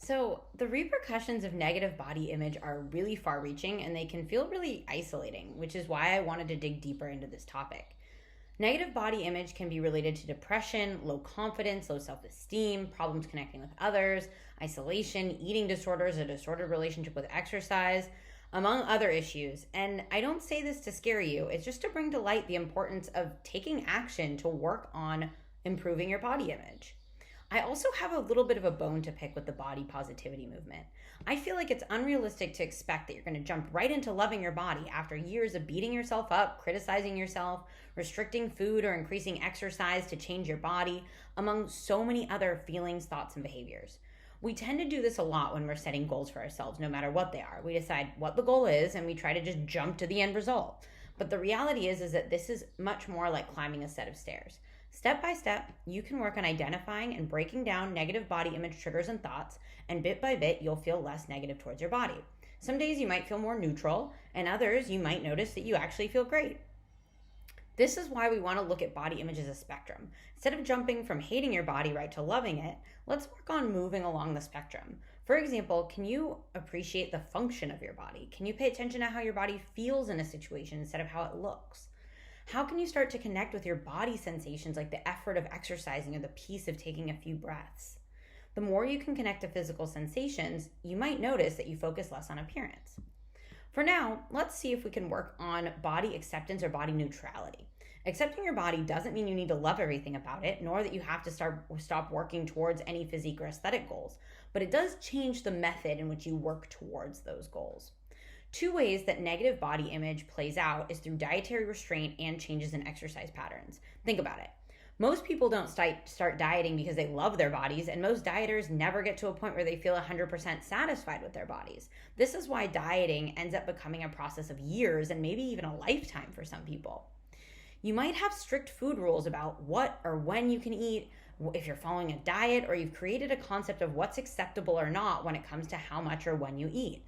So, the repercussions of negative body image are really far reaching and they can feel really isolating, which is why I wanted to dig deeper into this topic. Negative body image can be related to depression, low confidence, low self esteem, problems connecting with others, isolation, eating disorders, a disordered relationship with exercise, among other issues. And I don't say this to scare you, it's just to bring to light the importance of taking action to work on improving your body image. I also have a little bit of a bone to pick with the body positivity movement. I feel like it's unrealistic to expect that you're going to jump right into loving your body after years of beating yourself up, criticizing yourself, restricting food, or increasing exercise to change your body, among so many other feelings, thoughts, and behaviors. We tend to do this a lot when we're setting goals for ourselves, no matter what they are. We decide what the goal is and we try to just jump to the end result. But the reality is that this is much more like climbing a set of stairs. Step by step, you can work on identifying and breaking down negative body image triggers and thoughts, and bit by bit, you'll feel less negative towards your body. Some days you might feel more neutral, and others you might notice that you actually feel great. This is why we want to look at body image as a spectrum. Instead of jumping from hating your body right to loving it, let's work on moving along the spectrum. For example, can you appreciate the function of your body? Can you pay attention to how your body feels in a situation instead of how it looks? How can you start to connect with your body sensations like the effort of exercising or the peace of taking a few breaths? The more you can connect to physical sensations, you might notice that you focus less on appearance. For now, let's see if we can work on body acceptance or body neutrality. Accepting your body doesn't mean you need to love everything about it, nor that you have to stop working towards any physique or aesthetic goals, but it does change the method in which you work towards those goals. Two ways that negative body image plays out is through dietary restraint and changes in exercise patterns. Think about it. Most people don't start dieting because they love their bodies, and most dieters never get to a point where they feel 100% satisfied with their bodies. This is why dieting ends up becoming a process of years and maybe even a lifetime for some people. You might have strict food rules about what or when you can eat, if you're following a diet, or you've created a concept of what's acceptable or not when it comes to how much or when you eat.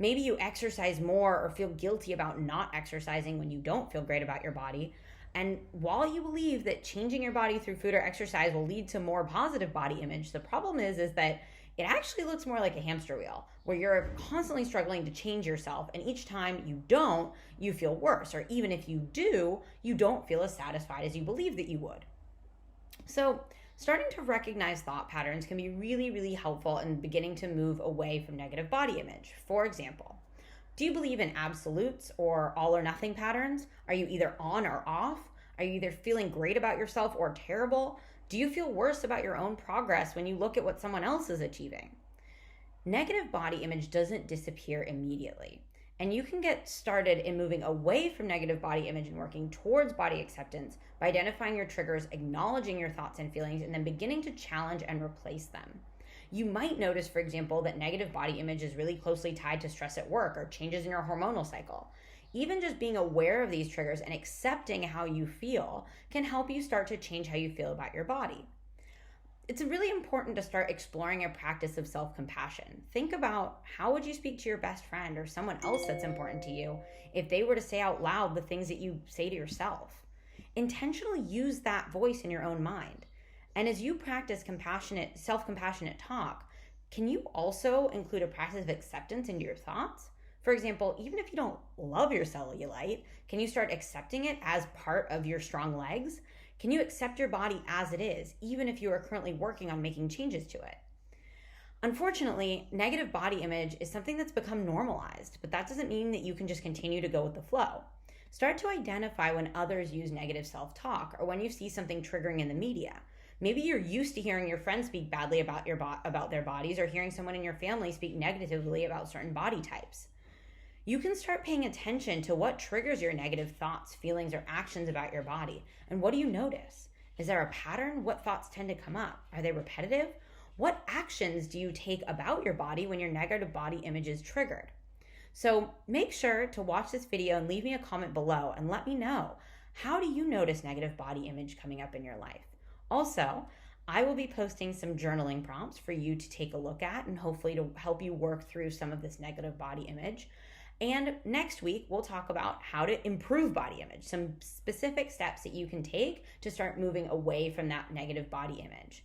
Maybe you exercise more or feel guilty about not exercising when you don't feel great about your body. And while you believe that changing your body through food or exercise will lead to more positive body image, the problem is that it actually looks more like a hamster wheel where you're constantly struggling to change yourself. And each time you don't, you feel worse. Or even if you do, you don't feel as satisfied as you believe that you would. So starting to recognize thought patterns can be really, really helpful in beginning to move away from negative body image. For example, do you believe in absolutes or all or nothing patterns? Are you either on or off? Are you either feeling great about yourself or terrible? Do you feel worse about your own progress when you look at what someone else is achieving? Negative body image doesn't disappear immediately. And you can get started in moving away from negative body image and working towards body acceptance by identifying your triggers, acknowledging your thoughts and feelings, and then beginning to challenge and replace them. You might notice, for example, that negative body image is really closely tied to stress at work or changes in your hormonal cycle. Even just being aware of these triggers and accepting how you feel can help you start to change how you feel about your body. It's really important to start exploring a practice of self-compassion. Think about how would you speak to your best friend or someone else that's important to you if they were to say out loud the things that you say to yourself. Intentionally use that voice in your own mind. And as you practice self-compassionate talk, can you also include a practice of acceptance into your thoughts? For example, even if you don't love your cellulite, can you start accepting it as part of your strong legs? Can you accept your body as it is, even if you are currently working on making changes to it? Unfortunately, negative body image is something that's become normalized, but that doesn't mean that you can just continue to go with the flow. Start to identify when others use negative self-talk or when you see something triggering in the media. Maybe you're used to hearing your friends speak badly about their bodies or hearing someone in your family speak negatively about certain body types. You can start paying attention to what triggers your negative thoughts, feelings, or actions about your body. And what do you notice? Is there a pattern? What thoughts tend to come up? Are they repetitive? What actions do you take about your body when your negative body image is triggered? So make sure to watch this video and leave me a comment below and let me know, how do you notice negative body image coming up in your life? Also, I will be posting some journaling prompts for you to take a look at and hopefully to help you work through some of this negative body image. And next week, we'll talk about how to improve body image, some specific steps that you can take to start moving away from that negative body image.